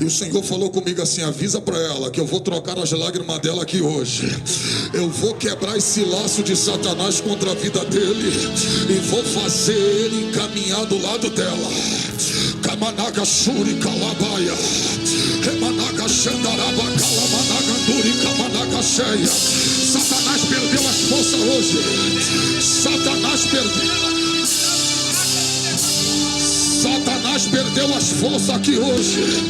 E o Senhor falou comigo assim: avisa para ela que eu vou trocar as lágrimas dela aqui hoje. Eu vou quebrar esse laço de Satanás contra a vida dele e vou fazer ele encaminhar do lado dela. Kamanaga Shuri Kalabaia, Remanaga Xandaraba Kalamanaga Duri Kamanaga Cheia. Satanás perdeu as forças hoje. Satanás perdeu as forças aqui hoje.